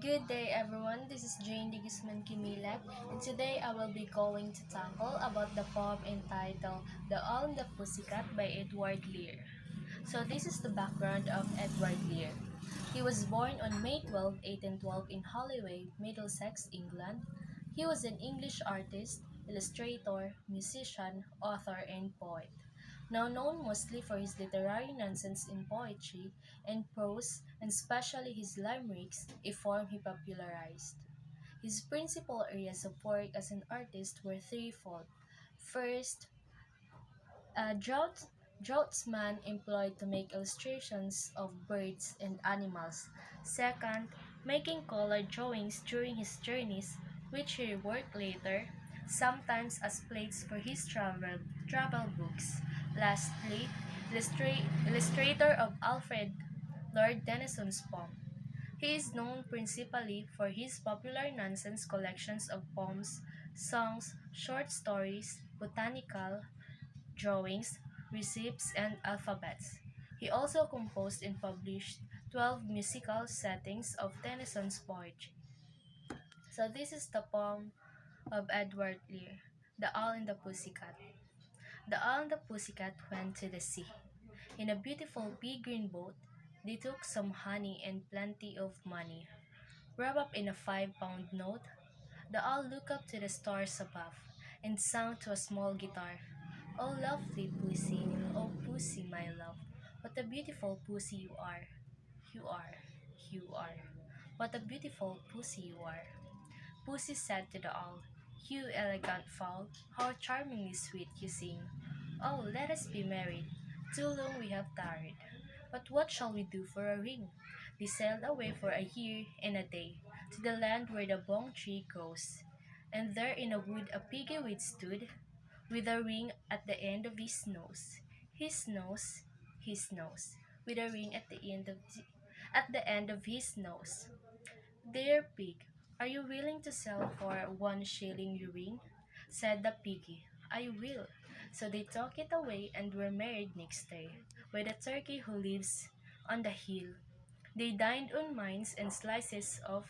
Good day everyone, this is Jane de Guzman Kimilat, and today I will be going to tackle about the poem entitled The Owl and the Pussycat by Edward Lear. So this is the background of Edward Lear. He was born on May 12, 1812 in Holloway, Middlesex, England. He was an English artist, illustrator, musician, author, and poet. Now known mostly for his literary nonsense in poetry and prose, and especially his limericks, a form he popularized. His principal areas of work as an artist were threefold. First, a draughtsman employed to make illustrations of birds and animals. Second, making color drawings during his journeys, which he reworked later, sometimes as plates for his travel books. Lastly, illustrator of Alfred Lord Tennyson's poem. He is known principally for his popular nonsense collections of poems, songs, short stories, botanical drawings, receipts, and alphabets. He also composed and published 12 musical settings of Tennyson's poetry. So this is the poem of Edward Lear, The Owl and the Pussycat. The owl and the pussycat went to the sea. In a beautiful pea-green boat, they took some honey and plenty of money. Wrapped up in a 5-pound note, the owl looked up to the stars above and sang to a small guitar. Oh, lovely pussy, oh, pussy, my love, what a beautiful pussy you are. You are, you are. What a beautiful pussy you are. Pussy said to the owl, You elegant fowl, how charmingly sweet you sing. Oh, let us be married. Too long we have tarried. But what shall we do for a ring? They sailed away for a year and a day, to the land where the bong tree grows. And there in a wood a piggy wig stood, with a ring at the end of his nose, his nose, with a ring at the end of his nose. Dear pig, are you willing to sell for 1 shilling your ring? Said the piggy. I will. So they took it away and were married next day, by the turkey who lives on the hill. They dined on mince and slices of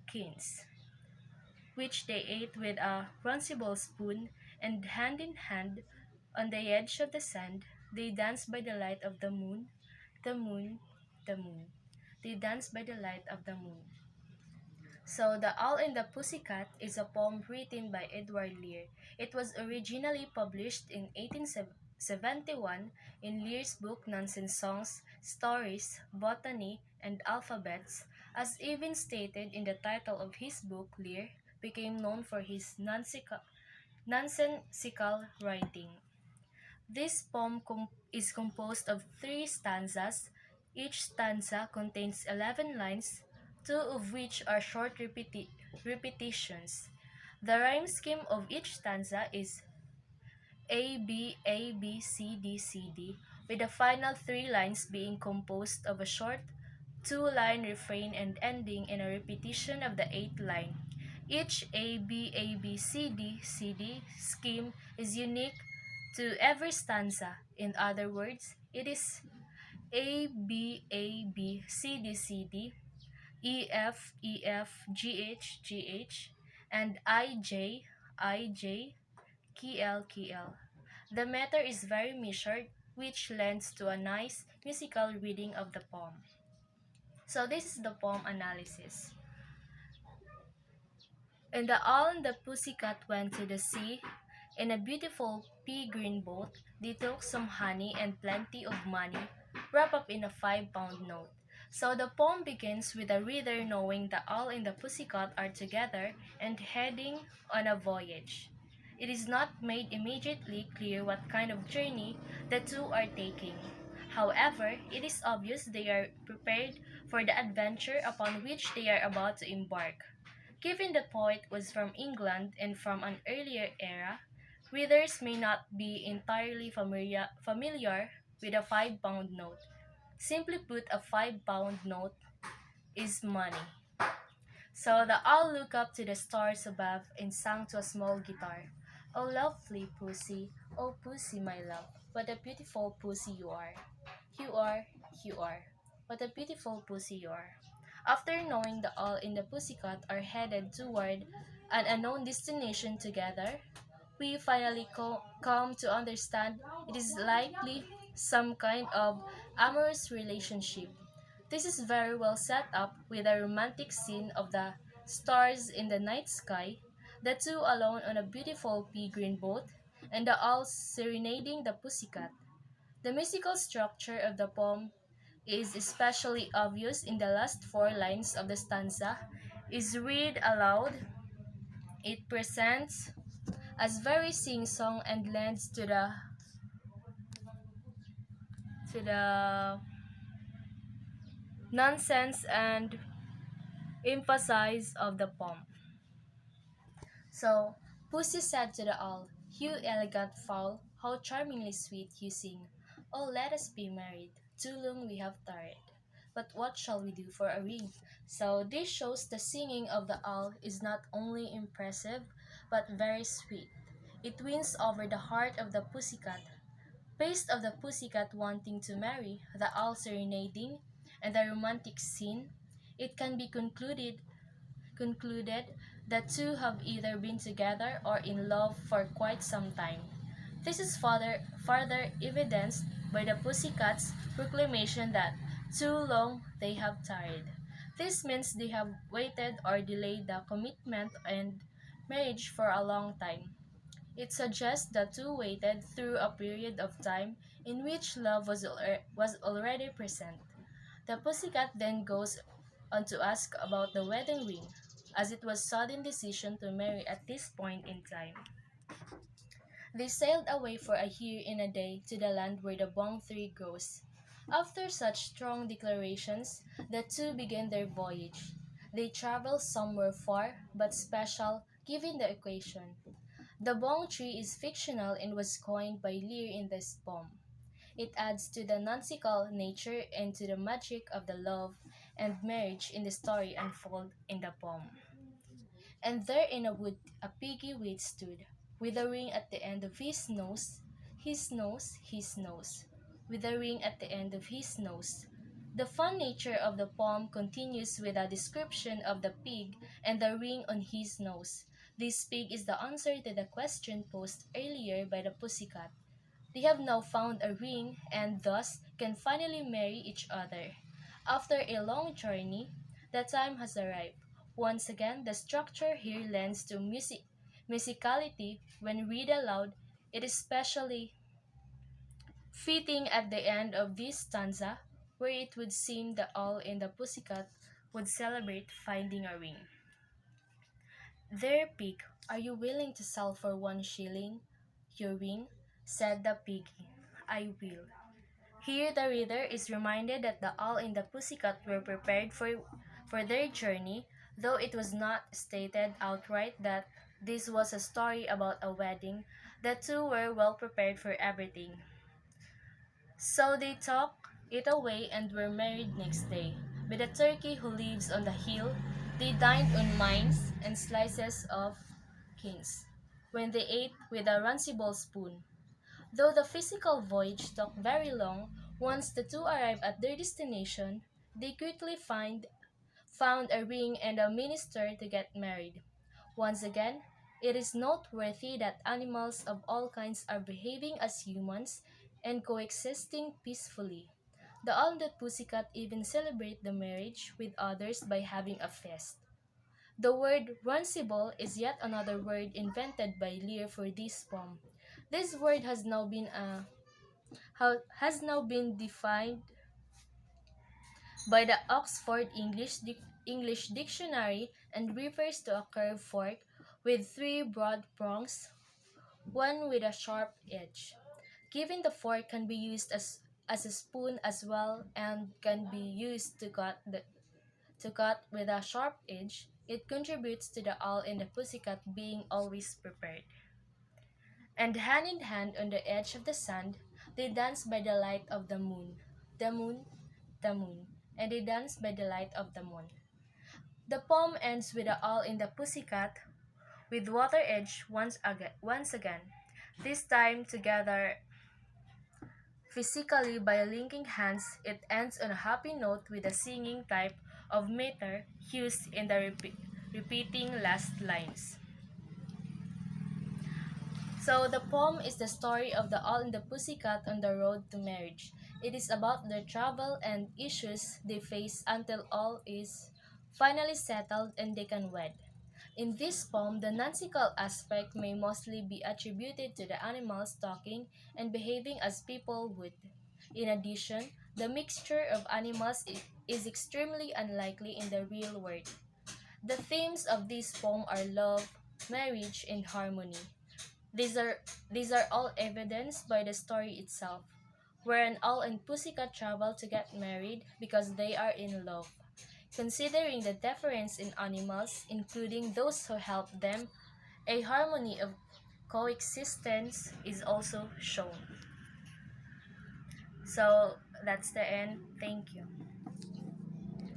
quince, which they ate with a runcible spoon, and hand in hand, on the edge of the sand, they danced by the light of the moon, the moon, the moon. They danced by the light of the moon. So, The Owl and the Pussycat is a poem written by Edward Lear. It was originally published in 1871 in Lear's book Nonsense Songs, Stories, Botany, and Alphabets. As even stated in the title of his book, Lear became known for his nonsensical writing. This poem is composed of 3 stanzas. Each stanza contains 11 lines, 2 of which are short repetitions. The rhyme scheme of each stanza is A B A B C D C D, with the final 3 lines being composed of a short 2-line refrain and ending in a repetition of the 8th line. Each A B C D scheme is unique to every stanza. In other words, it is A B A B C D C D, E F E F G H G H, and I J I J K L K L. The meter is very measured, which lends to a nice musical reading of the poem. So this is the poem analysis. And the owl and the pussycat went to the sea. In a beautiful pea-green boat, they took some honey and plenty of money, wrapped up in a 5-pound note. So the poem begins with the reader knowing the owl and the pussycat are together and heading on a voyage. It is not made immediately clear what kind of journey the two are taking. However, it is obvious they are prepared for the adventure upon which they are about to embark. Given the poet was from England and from an earlier era, readers may not be entirely familiar with a 5-pound note. Simply put, a 5-pound note is money. So the owl looked up to the stars above and sang to a small guitar. Oh, lovely pussy, oh, pussy, my love, what a beautiful pussy you are. You are, you are. What a beautiful pussy you are. After knowing the owl and the pussycat are headed toward an unknown destination together, we finally come to understand it is likely some kind of amorous relationship. This is very well set up with a romantic scene of the stars in the night sky, the two alone on a beautiful pea green boat, and the owl serenading the pussycat. The musical structure of the poem is especially obvious in the last four lines of the stanza. Is read aloud, it presents as very sing-song and lends to the nonsense and emphasize of the poem. So, Pussy said to the owl, "You elegant fowl, how charmingly sweet you sing. Oh, let us be married. Too long we have tarried. But what shall we do for a ring?" So, this shows the singing of the owl is not only impressive, but very sweet. It wins over the heart of the pussycat. Based of the pussycat wanting to marry, the owl serenading, and the romantic scene, it can be concluded that two have either been together or in love for quite some time. This is further evidenced by the pussycat's proclamation that too long they have tarried. This means they have waited or delayed the commitment and marriage for a long time. It suggests the two waited through a period of time in which love was already present. The pussycat then goes on to ask about the wedding ring, as it was sudden decision to marry at this point in time. They sailed away for a year and a day to the land where the bong tree grows. After such strong declarations, the two began their voyage. They traveled somewhere far but special given the occasion. The bong tree is fictional and was coined by Lear in this poem. It adds to the nonsensical nature and to the magic of the love and marriage in the story unfold in the poem. And there in a wood a piggy wait stood, with a ring at the end of his nose, his nose, with a ring at the end of his nose. The fun nature of the poem continues with a description of the pig and the ring on his nose. This pig is the answer to the question posed earlier by the pussycat. They have now found a ring and thus can finally marry each other. After a long journey, the time has arrived. Once again, the structure here lends to musicality when read aloud. It is especially fitting at the end of this stanza, where it would seem the owl and the pussycat would celebrate finding a ring. "There, pig, are you willing to sell for 1 shilling your ring?" said the piggy. "I will." Here the reader is reminded that the owl and the pussycat were prepared for their journey, though it was not stated outright that this was a story about a wedding. The two were well prepared for everything. So they took it away and were married next day. With a turkey who lives on the hill, they dined on mince and slices of kings, when they ate with a runcible spoon. Though the physical voyage took very long, once the two arrived at their destination, they quickly found a ring and a minister to get married. Once again, it is noteworthy that animals of all kinds are behaving as humans and coexisting peacefully. The owl and the pussycat even celebrate the marriage with others by having a feast. The word runcible is yet another word invented by Lear for this poem. This word has now been defined by the Oxford English Dictionary and refers to a curved fork with three broad prongs, one with a sharp edge. Given the fork can be used as a spoon as well and can be used to cut with a sharp edge, it contributes to the owl and the pussycat being always prepared. And hand in hand on the edge of the sand, they dance by the light of the moon, the moon, and they dance by the light of the moon. The poem ends with the owl and the pussycat with water edge once again, this time together physically by linking hands. It ends on a happy note with a singing type of meter used in the repeating last lines. So the poem is the story of the Owl and the Pussycat on the road to marriage. It is about their trouble and issues they face until all is finally settled and they can wed. In this poem, the nonsensical aspect may mostly be attributed to the animals talking and behaving as people would. In addition, the mixture of animals is extremely unlikely in the real world. The themes of this poem are love, marriage, and harmony. These are these are all evidenced by the story itself, where an owl and pussycat travel to get married because they are in love. Considering the difference in animals, including those who help them, a harmony of coexistence is also shown. So that's the end. Thank you.